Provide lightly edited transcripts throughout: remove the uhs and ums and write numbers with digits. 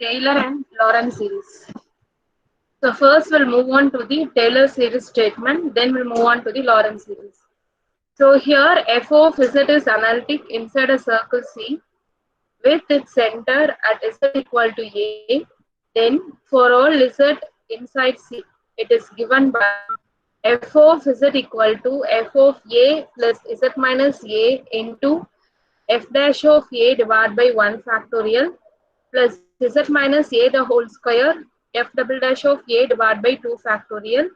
Taylor and Lorentz series. So first we'll move on to the Taylor series statement, then we'll move on to the Lorentz series. So here f of z is analytic inside a circle C with its center at z equal to a. Then for all z inside C, it is given by f of z equal to f of a plus z minus a into f dash of a divided by 1 factorial plus z minus a the whole square f double dash of a divided by 2 factorial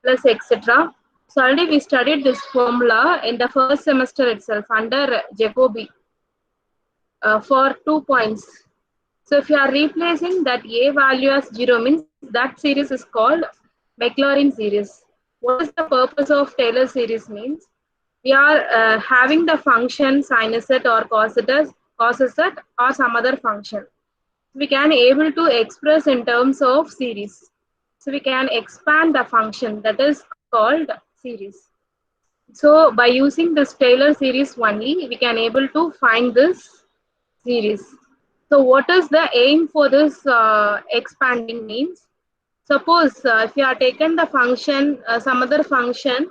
plus etc. So already we studied this formula in the first semester itself under Jacobi for 2 points. So if you are replacing that a value as 0 means that series is called Maclaurin series. What is the purpose of Taylor series means? We are having the function sin z or cos z or some other function. We can able to express in terms of series. So we can expand the function that is called series. So by using this Taylor series only, we can able to find this series. So what is the aim for this expanding means? Suppose if you are taken the function, some other function,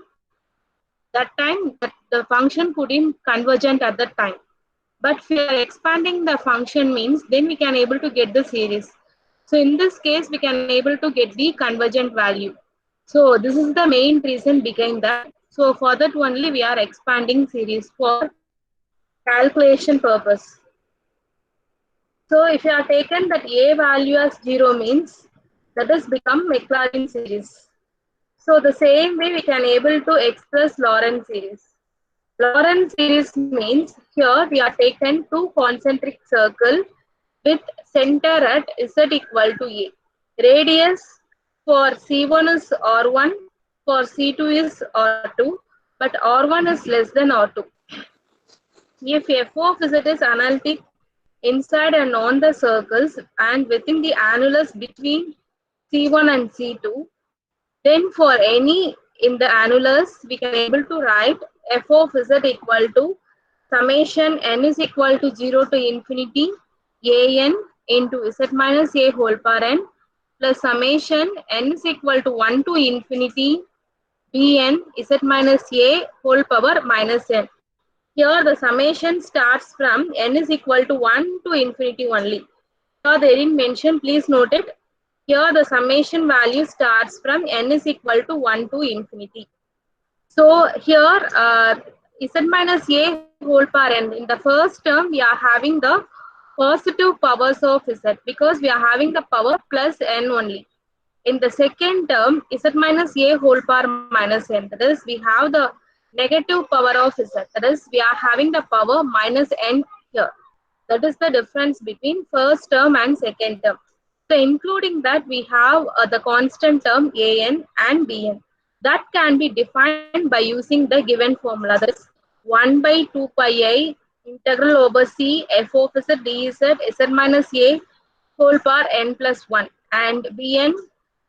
that time the function could be convergent at that time. But if we are expanding the function means then we can able to get the series. So in this case we can able to get the convergent value. So this is the main reason behind that. So for that only we are expanding series for calculation purpose. So if you are taken that a value as 0 means that is become Maclaurin series. So the same way we can able to express Lorentz series. Lorentz series means here we are taken two concentric circle with center at z equal to a. Radius for C1 is R1, for C2 is R2, but R1 is less than R2. If f of z is analytic inside and on the circles and within the annulus between C1 and C2, then for any in the annulus, we can able to write f of z equal to summation n is equal to 0 to infinity an into z minus a whole power n plus summation n is equal to 1 to infinity bn z minus a whole power minus n. Here the summation starts from n is equal to 1 to infinity only. Here they didn't mention, please note it. Here the summation value starts from n is equal to 1 to infinity. So here z minus a whole power n. In the first term we are having the positive powers of z because we are having the power plus n only. In the second term z minus a whole power minus n, that is we have the negative power of z, that is we are having the power minus n here. That is the difference between first term and second term. So including that we have the constant term an and bn. That can be defined by using the given formula, that is 1 by 2 pi I integral over c f of z dz z minus a whole power n plus 1 and bn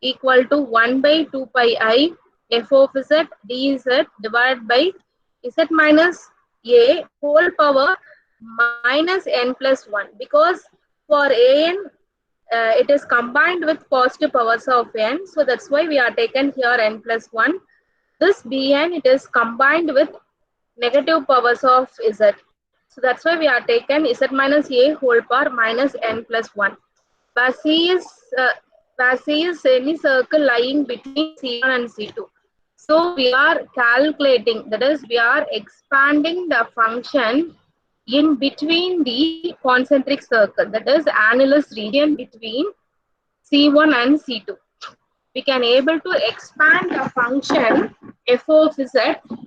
equal to 1 by 2 pi I f of z dz divided by z minus a whole power minus n plus 1 because for an it is combined with positive powers of n, so that's why we are taken here n plus 1. This bn it is combined with negative powers of z, so that's why we are taken z minus a whole power minus n plus 1. Where c is any circle lying between c1 and c2. So we are calculating, that is we are expanding the function in between the concentric circle, that is annulus region between C1 and C2. We can able to expand the function f of z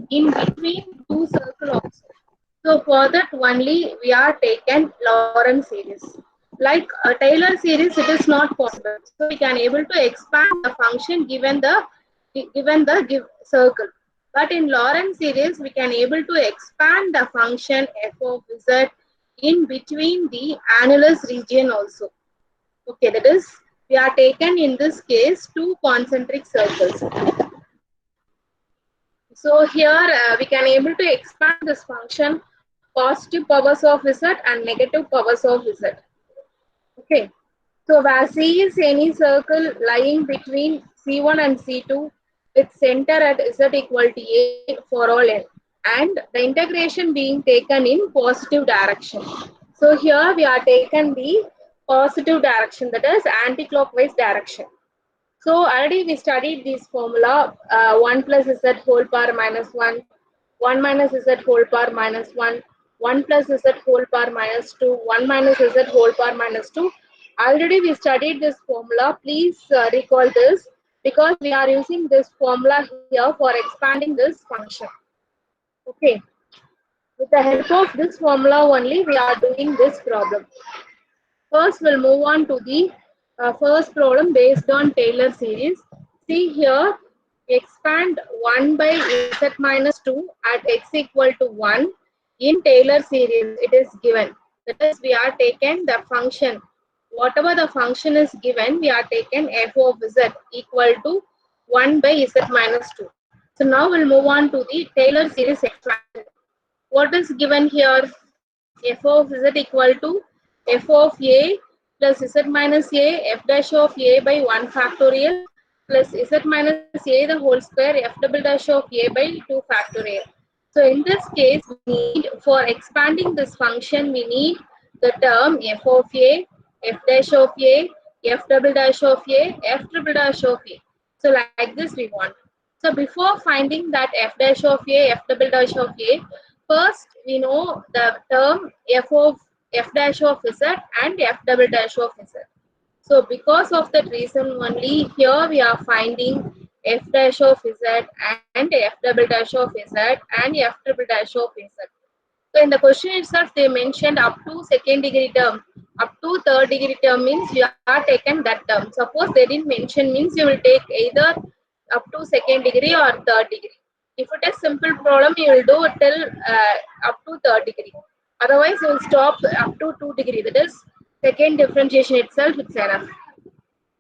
in between two circles also. So for that only we are taken Lorentz series. Like a Taylor series, it is not possible. So we can able to expand the function given the circle. But in Lorentz series, we can able to expand the function f of z in between the annulus region also. Okay, that is we are taken in this case two concentric circles. So here we can able to expand this function positive powers of z and negative powers of z. Okay. So where C is any circle lying between C1 and C2 with center at Z equal to A for all n, and the integration being taken in positive direction. So here we are taken the positive direction, that is anti-clockwise direction. So already we studied this formula, 1 plus z whole power minus 1, 1 minus z whole power minus 1, 1 plus z whole power minus 2, 1 minus z whole power minus 2. Already we studied this formula. Please recall this, because we are using this formula here for expanding this function. Okay. With the help of this formula only, we are doing this problem. First, we'll move on to the first problem based on Taylor series. See here, expand 1 by z minus 2 at x equal to 1 in Taylor series. It is given. That is, we are taken the function. Whatever the function is given, we are taken f of z equal to 1 by z minus 2. So now we'll move on to the Taylor series expansion. What is given here? F of z equal to f of a plus z minus a f dash of a by 1 factorial plus z minus a the whole square f double dash of a by 2 factorial. So in this case, we need, for expanding this function, we need the term f of a, f dash of a, f double dash of a, f triple dash of a. So like this we want. So before finding that f dash of a, f double dash of a, first we know the term f of f dash of z and f double dash of z. So because of that reason only, here we are finding f dash of z and f double dash of z and f triple dash of z. So in the question itself, they mentioned up to second degree term, up to third degree term means you are taken that term. Suppose they didn't mention means you will take either up to second degree or third degree. If it is simple problem, you will do it till up to third degree. Otherwise, you will stop up to 2 degree. That is second differentiation itself, it's enough.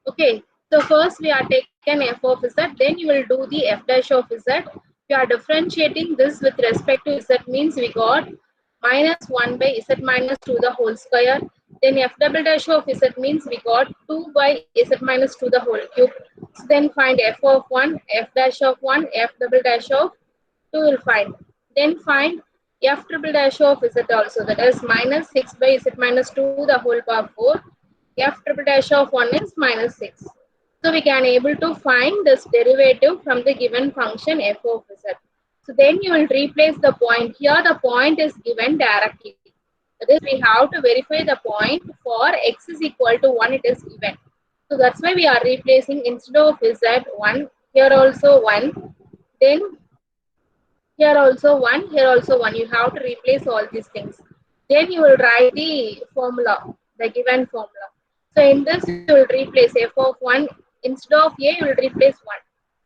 Okay, so first we are taken f of z, then you will do the f dash of z. We are differentiating this with respect to z means we got minus 1 by z minus 2 the whole square. Then f double dash of z means we got 2 by z minus 2 the whole cube. So then find f of 1, f dash of 1, f double dash of 2 will find. Then find f triple dash of z also, that is minus 6 by z minus 2 the whole power 4. F triple dash of 1 is minus 6. So we can able to find this derivative from the given function f of z. So then you will replace the point. Here the point is given directly. That is, we have to verify the point for x is equal to 1, it is given. So that's why we are replacing, instead of z 1, here also 1, then here also 1, here also 1. You have to replace all these things. Then you will write the formula, the given formula. So in this you will replace f of 1, instead of a you will replace 1.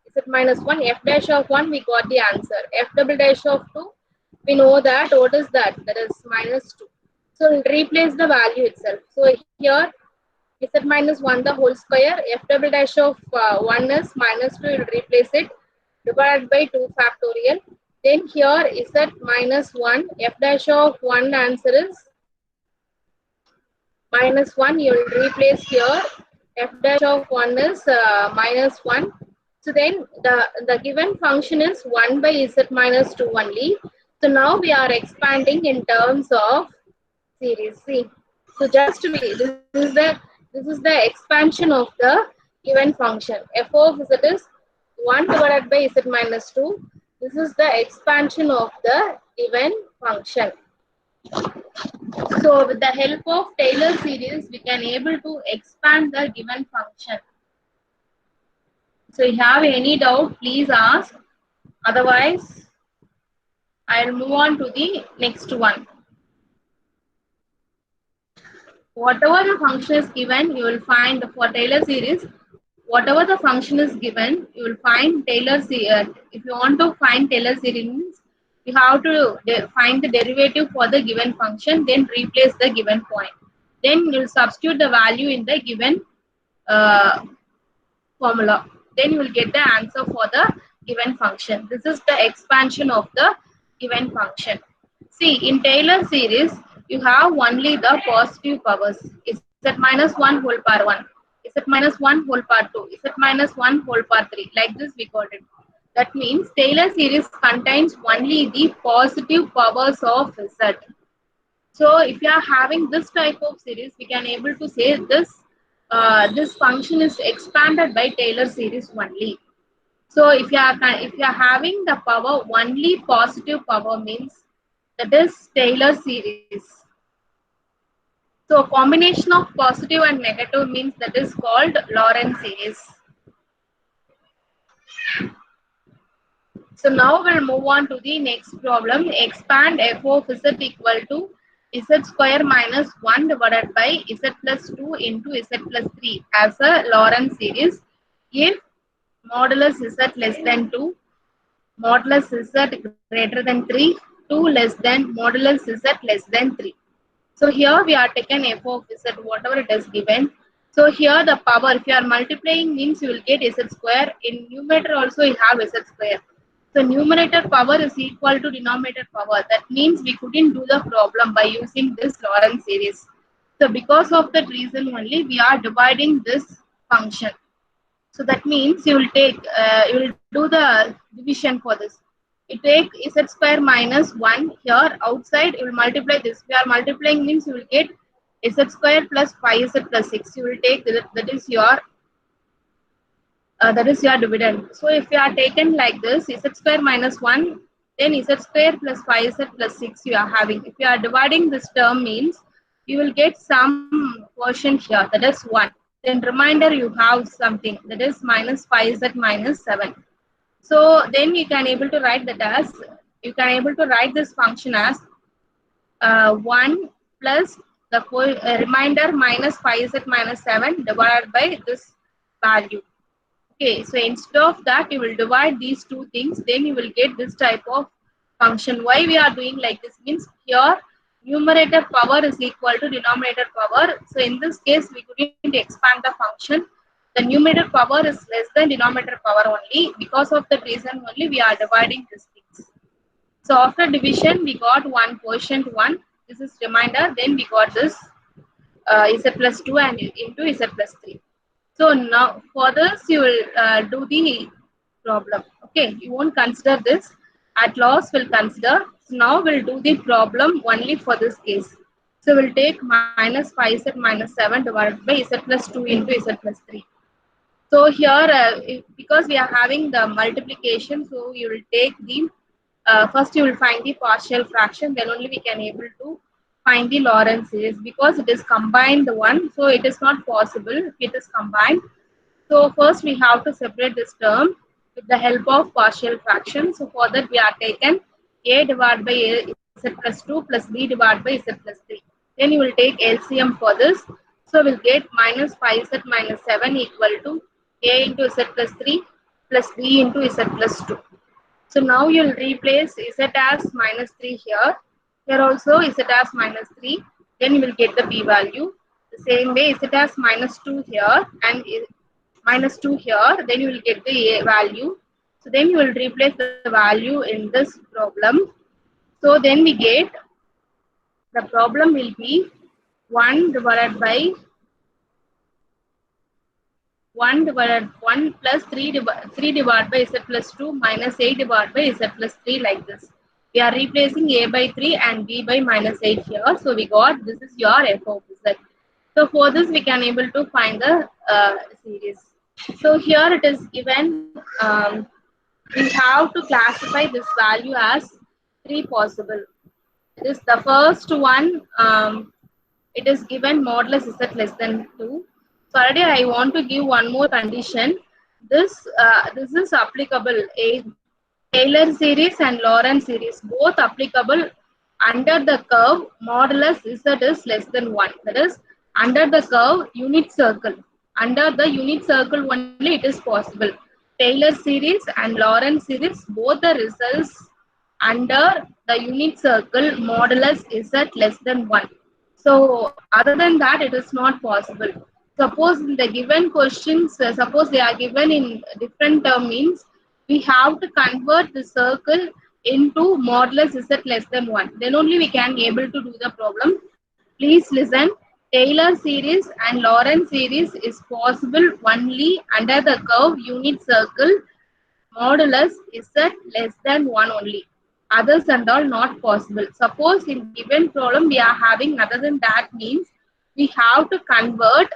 Is it minus 1? F dash of 1, we got the answer. F double dash of 2, we know that. What is that? That is minus 2. So we'll replace the value itself. So here is it minus 1 the whole square. F double dash of 1 is minus 2, you will replace it, divided by 2 factorial. Then here is that minus 1, f dash of 1 answer is minus 1, you will replace here, f dash of 1 is minus 1. So then the given function is 1 by z minus 2 only. So now we are expanding in terms of series. See, so just to be, this is the expansion of the given function. F of z is 1 divided by z minus 2. This is the expansion of the given function. So with the help of Taylor series, we can able to expand the given function. So if you have any doubt, please ask. Otherwise, I'll move on to the next one. Whatever the function is given, you will find for Taylor series, whatever the function is given, you will find Taylor series. If you want to find Taylor series, means you have to find the derivative for the given function, then replace the given point. Then you will substitute the value in the given uh, formula. Then you will get the answer for the given function. This is the expansion of the given function. See, in Taylor series, you have only the positive powers. Is Z minus 1 whole power 1, Z minus 1 whole power 2, Z minus 1 whole power 3. Like this we got it. That means Taylor series contains only the positive powers of Z. So if you are having this type of series, we can able to say this function is expanded by Taylor series only. So if you are having the power only positive power means that is Taylor series. So combination of positive and negative means that is called Lorentz series. So now we'll move on to the next problem. Expand f of z equal to z square minus 1 divided by z plus 2 into z plus 3 as a Lorentz series if modulus z less than 2, modulus z greater than 3, 2 less than modulus z less than 3. So here we are taken f of z, whatever it is given. So here the power, if you are multiplying means you will get z square. In numerator also you have z square. So numerator power is equal to denominator power. That means we couldn't do the problem by using this Lorentz series. So because of that reason only we are dividing this function. So that means you will do the division for this. You take z square minus 1 here outside, you will multiply this. We are multiplying means you will get z square plus 5z plus 6. You will take that is your dividend. So if you are taken like this, z square minus 1, then z square plus 5z plus 6 you are having. If you are dividing this term means you will get some quotient here, that is 1. Then remainder you have something, that is minus 5z minus 7. So then you can able to write that as, you can able to write this function as 1 plus the remainder minus 5z minus 7 divided by this value. Okay, so instead of that, you will divide these two things, then you will get this type of function. Why we are doing like this means here numerator power is equal to denominator power. So in this case, we couldn't expand the function. The numerator power is less than denominator power only. Because of that reason only, we are dividing these things. So after division, we got one quotient 1. This is remainder. Then we got this z plus 2 and into z plus 3. So now for this you will do the problem. Okay, you won't consider this. At last we'll consider. So now we'll do the problem only for this case. So we'll take minus 5z minus 7 divided by z plus 2 into z plus 3. So here because we are having the multiplication, so you will take the first you will find the partial fraction, then only we can able to find the Lorentz series. Because it is combined one, so it is not possible if it is combined. So first we have to separate this term with the help of partial fraction. So for that we are taken a divided by z plus 2 plus b divided by z plus 3. Then you will take LCM for this. So we'll get minus 5z minus 7 equal to a into z plus 3 plus b into z plus 2. So now you'll replace z as minus 3 here. Here also z as minus 3. Then you will get the b value. The same way z as minus 2 here and minus 2 here. Then you will get the a value. So then you will replace the value in this problem. So then we get the problem will be 1 divided by 1 plus 3 divided by z plus 2 minus 8 divided by z plus 3 like this. We are replacing a by 3 and b by minus 8 here. So we got this is your f of z. So for this we can able to find the series. So here it is given we have to classify this value as 3 possible. This the first one it is given modulus z less than 2. So already I want to give one more condition. This is applicable a Taylor series and Lorentz series both applicable under the curve modulus z is less than 1. That is under the curve unit circle. Under the unit circle only it is possible. Taylor series and Lorentz series both the results under the unit circle modulus z less than 1. So other than that, it is not possible. Suppose in the given questions, suppose they are given in different term means, we have to convert the circle into modulus z less than 1. Then only we can be able to do the problem. Please listen. Taylor series and Lorentz series is possible only under the curve unit circle modulus is at less than 1 only. Others and all not possible. Suppose in given problem we are having other than that means we have to convert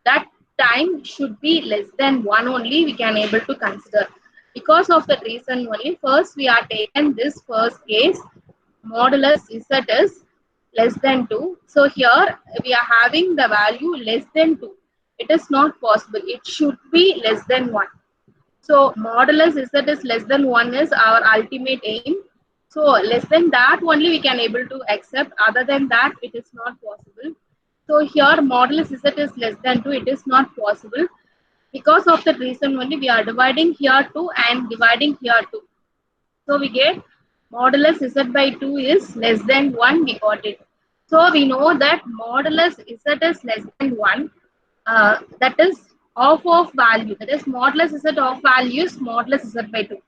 that time should be less than 1 only we can able to consider. Because of that reason only first we are taken this first case modulus z is less than 2. So here we are having the value less than 2. It is not possible. It should be less than 1. So modulus z is less than 1 is our ultimate aim. So less than that only we can able to accept. Other than that it is not possible. So here modulus z is less than 2. It is not possible. Because of that reason only we are dividing here 2 and dividing here 2. So we get modulus z by 2 is less than 1. We got it. So we know that modulus z is less than 1. That is of value. That is modulus z of value is modulus z by 2.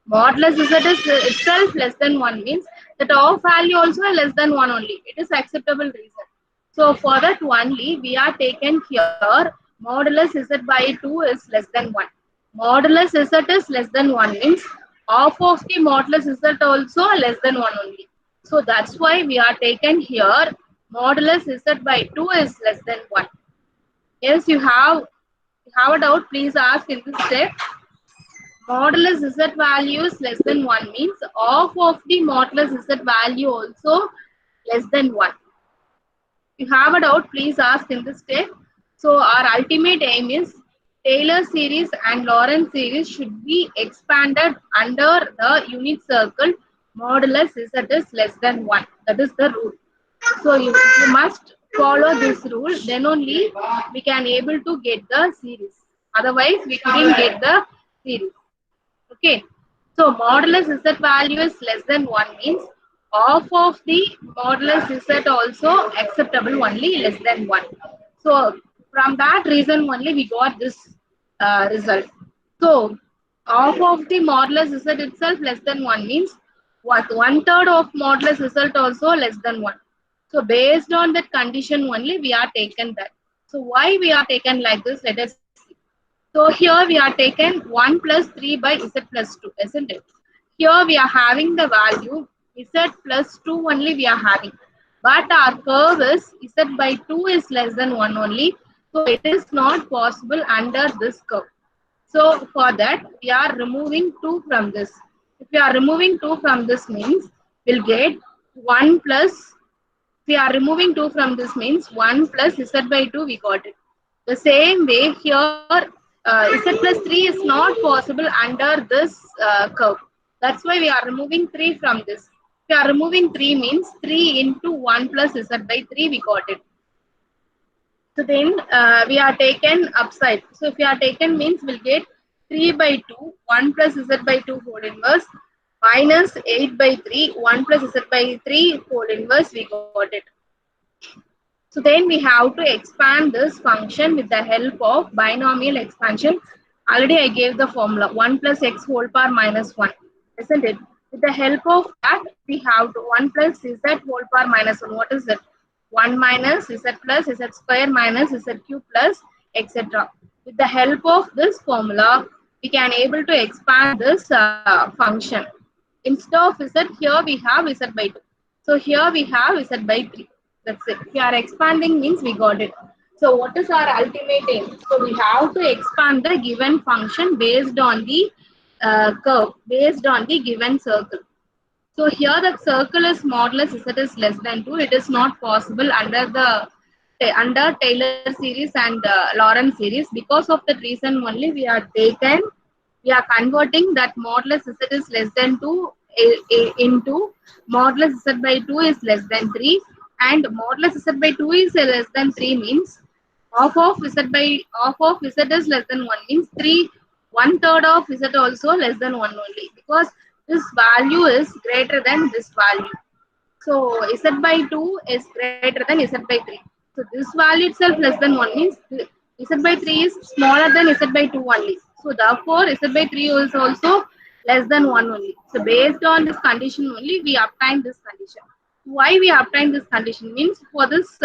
Modulus z is itself less than 1 means that of value also less than 1 only. It is acceptable reason. So for that only we are taken here modulus z by 2 is less than 1. Modulus z is less than 1 means half of the modulus z also less than 1 only. So that's why we are taken here modulus z by 2 is less than 1. Yes, you have a doubt, please ask in this step. Modulus z value is less than 1 means half of the modulus z value also less than 1. If you have a doubt, please ask in this step. So our ultimate aim is Taylor series and Lorentz series should be expanded under the unit circle modulus z is less than 1. That is the rule. So you must follow this rule, then only we can able to get the series. Otherwise, we couldn't get the series. Okay. So modulus z value is less than 1 means half of the modulus z also acceptable only less than 1. So from that reason only we got this result. So half of the modulus z itself less than 1 means what 1/3 of modulus result also less than 1. So based on that condition only we are taken that. So why we are taken like this, let us see. So here we are taken 1 plus 3 by z plus 2, isn't it? Here we are having the value z plus 2 only we are having. But our curve is z by 2 is less than 1 only. So it is not possible under this curve. So for that we are removing 2 from this. If we are removing 2 from this means we'll get 1 plus, we are removing 2 from this means 1 plus z by 2 we got it. The same way here z plus 3 is not possible under this curve. That's why we are removing 3 from this. If we are removing 3 means 3 into 1 plus z by 3 we got it. So then we are taken upside. So if we are taken means we'll get 3 by 2, 1 plus z by 2 whole inverse minus 8 by 3, 1 plus z by 3 whole inverse we got it. So then we have to expand this function with the help of binomial expansion. Already I gave the formula 1 plus x whole power minus 1, isn't it? With the help of that, we have to 1 plus z whole power minus 1. What is that? 1 minus z plus z square minus z cube plus etc. With the help of this formula, we can able to expand this function. Instead of z, here we have z by 2. So here we have z by 3. That's it. We are expanding means we got it. So what is our ultimate aim? So we have to expand the given function based on the curve, based on the given circle. So here the circle is modulus z is less than 2. It is not possible under the under Taylor series and Lorentz series. Because of that reason only we are taken, we are converting that modulus z is less than 2 into modulus z by 2 is less than 3, and modulus z by 2 is less than 3 means half of z is less than 1 means 3 1/3 of z also less than 1 only, because this value is greater than this value. So z by 2 is greater than z by 3. So this value itself less than 1 means z by 3 is smaller than z by 2 only. So therefore z by 3 is also less than 1 only. So based on this condition only we obtain this condition. Why we obtain this condition means for this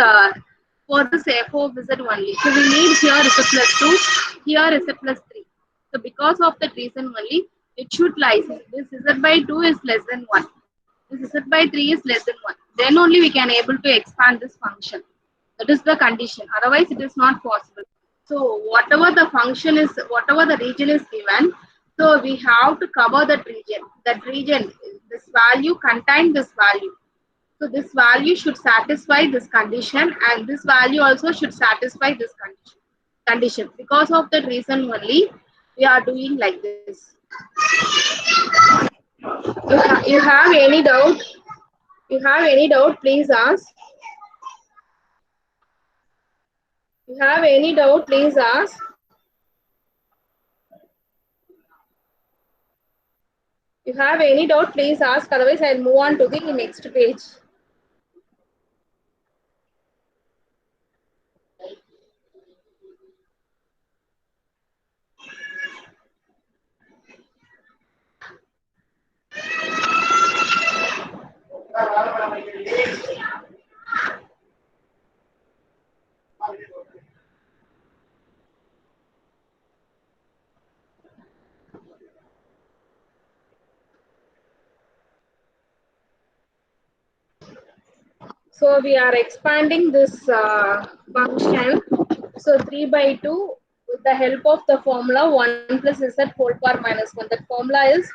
for this f of z only. So we need here z plus 2, here z plus 3. So because of that reason only, it should lie. This z by 2 is less than 1. This z by 3 is less than 1. Then only we can able to expand this function. That is the condition. Otherwise, it is not possible. So whatever the function is, whatever the region is given, so we have to cover that region. That region, this value contain this value. So this value should satisfy this condition, and this value also should satisfy this condition. Because of that reason only, we are doing like this. You have any doubt? You have any doubt? Please ask. You have any doubt? Please ask. You have any doubt? Please ask. Otherwise, I'll move on to the next page. So we are expanding this function. So 3 by 2 with the help of the formula 1 plus z whole power minus 1. That formula is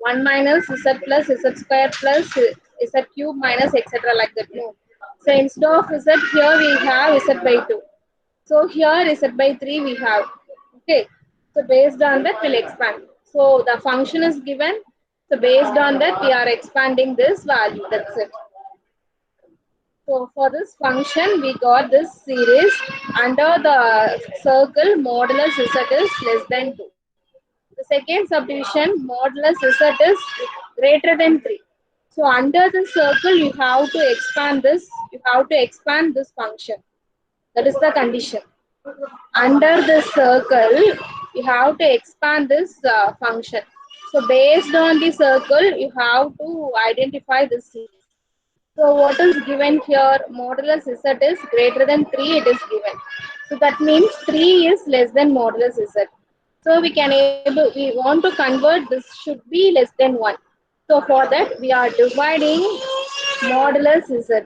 1 minus z plus z square plus z cube minus etc. like that. No. So instead of z here we have z by 2. So here z by 3 we have. Okay. So based on that we'll expand. So the function is given. So based on that we are expanding this value. That's it. So for this function, we got this series under the circle modulus z is less than 2. The second subdivision modulus z is greater than 3. So under the circle, you have to expand this. You have to expand this function. That is the condition. Under the circle, you have to expand this function. So based on the circle, you have to identify this series. So what is given here? Modulus z is greater than 3, it is given. So that means 3 is less than modulus z. So we want to convert this should be less than 1. So for that we are dividing modulus z.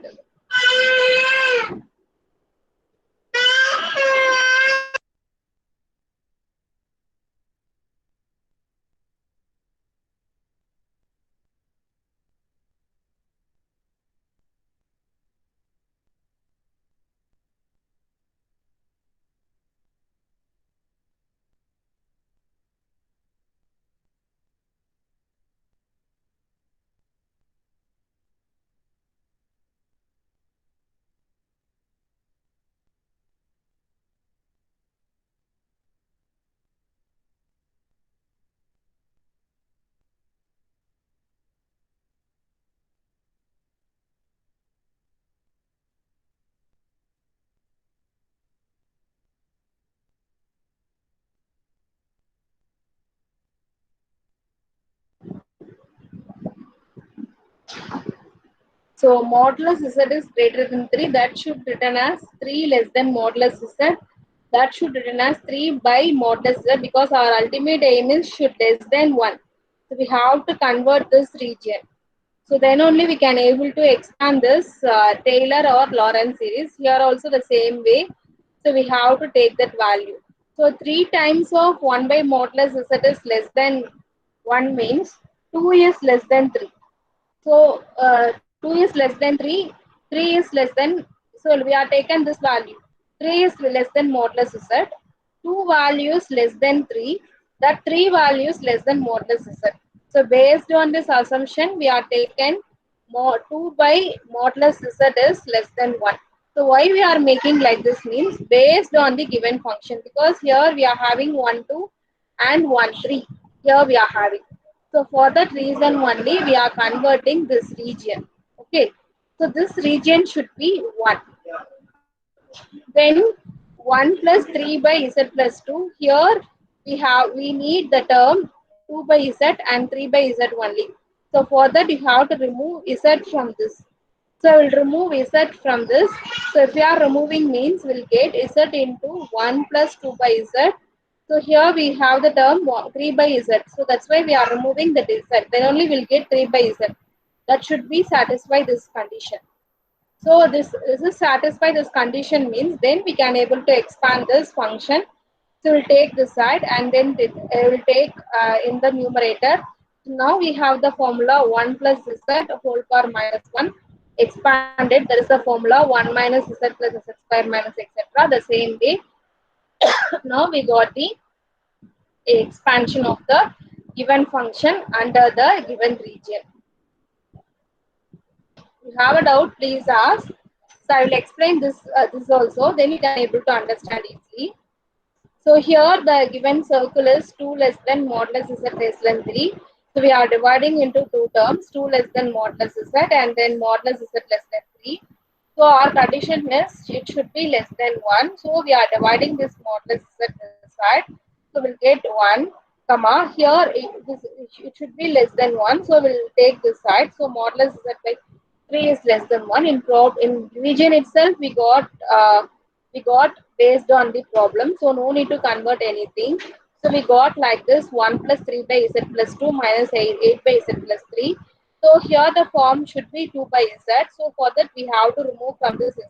So modulus z is greater than 3. That should written as 3 less than modulus z. That should written as 3 by modulus z because our ultimate aim is should less than 1. So we have to convert this region. So then only we can able to expand this Taylor or Lorentz series. Here also the same way. So we have to take that value. So 3 times of 1 by modulus z is less than 1 means 2 is less than 3. So 2 is less than 3, 3 is less than, so we are taken this value. 3 is less than modulus z, 2 values less than 3, that 3 values less than modulus z. So based on this assumption, we are taken 2 by modulus z is less than 1. So why we are making like this means based on the given function, because here we are having 1 2 and 1 3. Here we are having. So for that reason only we are converting this region. Okay. So this region should be 1. Then 1 plus 3 by z plus 2. Here we need the term 2 by z and 3 by z only. So for that you have to remove z from this. So I will remove z from this. So if we are removing means we'll get z into 1 plus 2 by z. So here we have the term 3 by z. So that's why we are removing the z. Then only we'll get 3 by z. That should be satisfy this condition. So this is satisfy this condition means then we can able to expand this function. So we'll take this side and then we'll take in the numerator. Now we have the formula 1 plus z whole power minus 1 expanded. There is the formula 1 minus z plus z square minus etc. The same way. Now we got the expansion of the given function under the given region. If you have a doubt, please ask. So I will explain this also. Then you can able to understand easily. So here the given circle is 2 less than modulus z less than 3. So we are dividing into two terms, 2 less than modulus z and then modulus z less than 3. So our condition is it should be less than 1. So we are dividing this modulus z this side. So we'll get 1, comma. Here it should be less than 1. So we'll take this side. So modulus z by 3 is less than 1. In region itself, we got based on the problem. So no need to convert anything. So we got like this 1 plus 3 by z plus 2 minus 8 by z plus 3. So here the form should be 2 by z. So for that we have to remove from this z.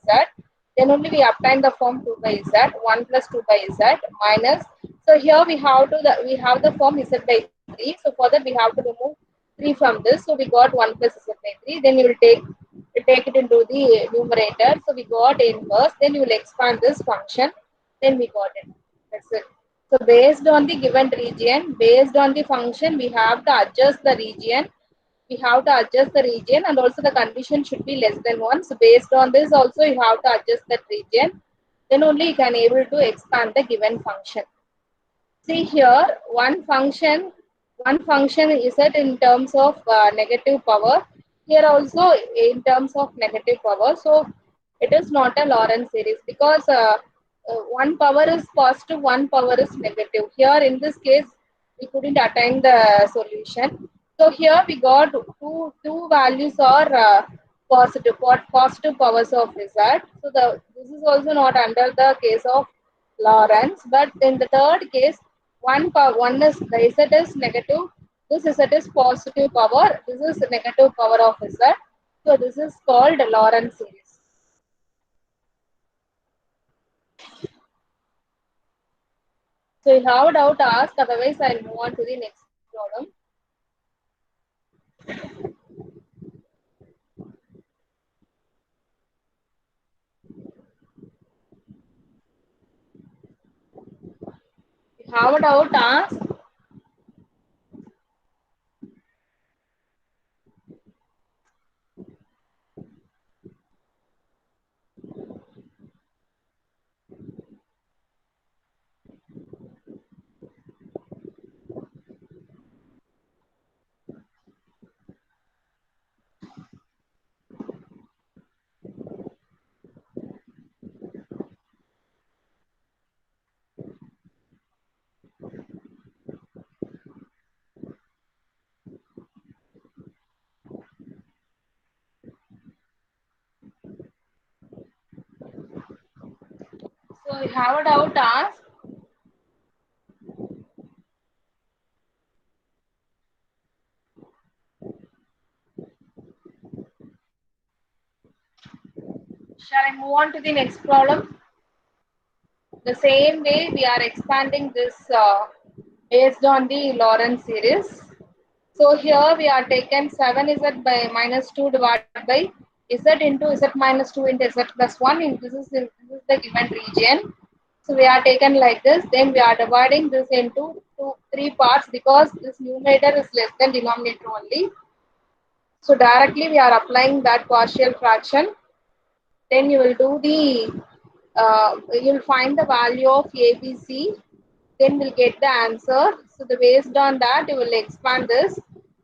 Then only we obtain the form 2 by z, 1 plus 2 by z minus. So here we have the form z by 3. So for that we have to remove 3 from this. So we got 1 plus z by 3. Then you will take it into the numerator. So we got inverse. Then you will expand this function. Then we got it. That's it. So based on the given region, based on the function, we have to adjust the region. We have to adjust the region and also the condition should be less than 1. So based on this also you have to adjust that region. Then only you can able to expand the given function. See here, one function is it in terms of negative power. Here also in terms of negative power. So it is not a Lorentz series because one power is positive, one power is negative. Here in this case, we couldn't attain the solution. So here we got two values are positive powers of result. So this is also not under the case of Lorentz, but in the third case, one is the z is negative, this z is positive power, this is negative power of z. So this is called Lorentz series. So you have a doubt, ask, otherwise I'll move on to the next problem. If you have a doubt, ask. So you have a doubt, ask. Shall I move on to the next problem? The same way we are expanding this based on the Lorentz series. So here we are taken 7z by minus 2 divided by z into z minus 2 into z plus 1. This is the given region. So we are taken like this. Then we are dividing this into three parts because this numerator is less than denominator only. So directly we are applying that partial fraction. Then you will do you'll find the value of ABC. Then we'll get the answer. So based on that, you will expand this.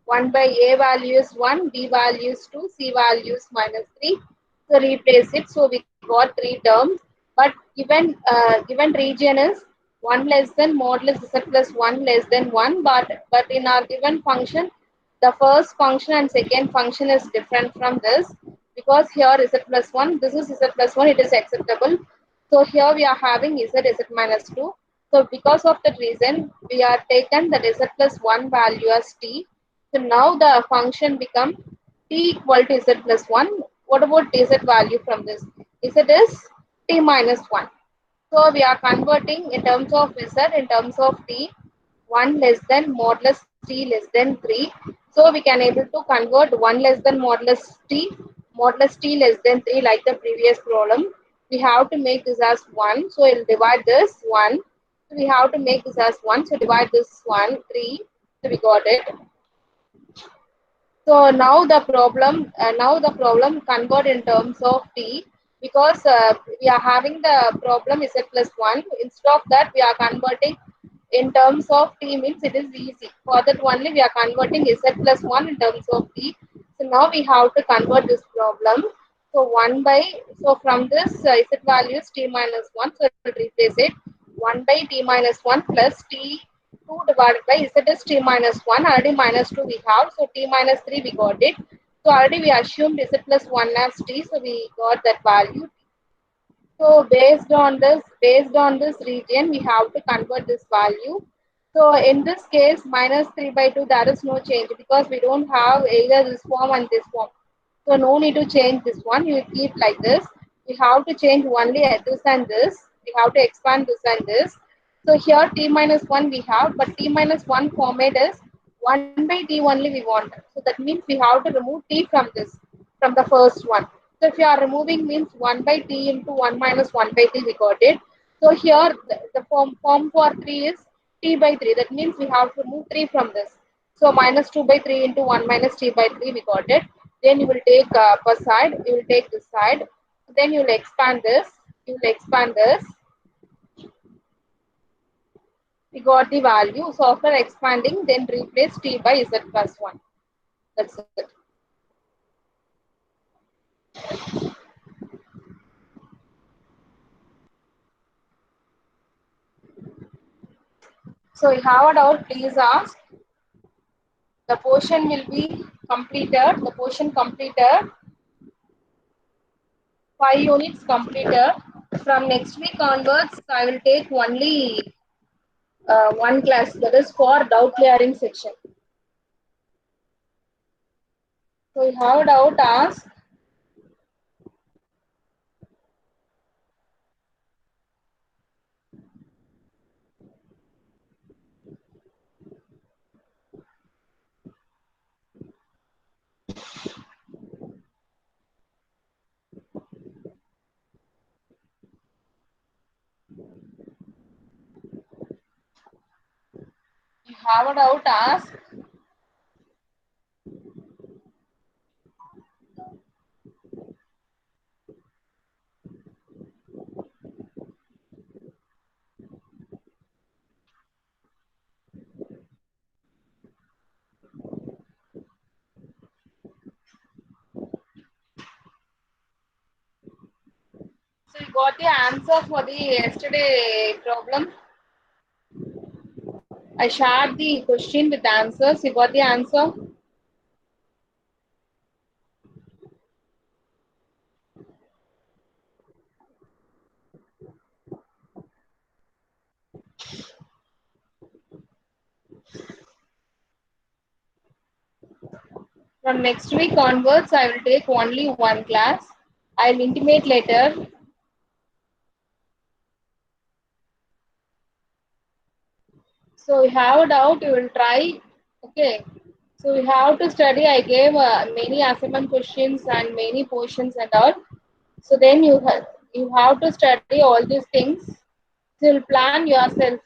1 by A value is 1, B value is 2, C value is minus 3. So replace it. So we got three terms. But given region is 1 less than modulus z plus 1 less than 1. But in our given function, the first function and second function is different from this. because here z plus 1, this is z plus 1, it is acceptable. So here we are having z minus 2. So because of that reason, we are taken the z plus 1 value as t. So now the function become t equal to z plus 1. What about z value from this? Z is t minus 1. So we are converting in terms of z, in terms of t, 1 less than modulus t less than 3. So we can able to convert 1 less than modulus t less than 3 like the previous problem. We have to make this as 1. So we'll divide this 1. So we have to make this as 1. So divide this 1, 3. So we got it. So now the problem convert in terms of t, because we are having the problem z plus 1. Instead of that, we are converting in terms of t, means it is easy. For that only we are converting z plus 1 in terms of t. So now we have to convert this problem. So 1 by, so from this z value is t minus 1. So we'll replace it 1 by t minus 1 plus t 2 divided by z is t minus 1. Already minus 2 we have. So t minus 3 we got it. So already we assumed z plus 1 as t. So we got that value. So based on this region, we have to convert this value. So in this case, minus 3 by 2, there is no change because we don't have either this form and this form. So no need to change this one. You keep like this. We have to change only this and this. We have to expand this and this. So here t minus 1 we have, but t minus 1 format is 1 by t only we want. So that means we have to remove t from this, from the first one. So if you are removing means 1 by t into 1 minus 1 by t, we got it. So here the form for 3 is t by 3. That means we have to remove 3 from this. So minus 2 by 3 into 1 minus t by 3, we got it. Then you will take per side, you will take this side. Then you will expand this, you will expand this. We got the value. So after expanding, then replace t by z plus 1. That's it. So you have a doubt, please ask. The portion will be completed. The portion completed. 5 units completed. From next week onwards, I will take only one class, that is for doubt clearing section. So you have a doubt, ask. You have a doubt, ask. So you got the answer for the yesterday problem. I shared the question with answers. You got the answer? From next week onwards, I will take only one class. I'll intimate later. So you have a doubt, you will try. Okay. So you have to study. I gave many assignment questions and many portions and all. So then you have to study all these things. So you'll plan yourself.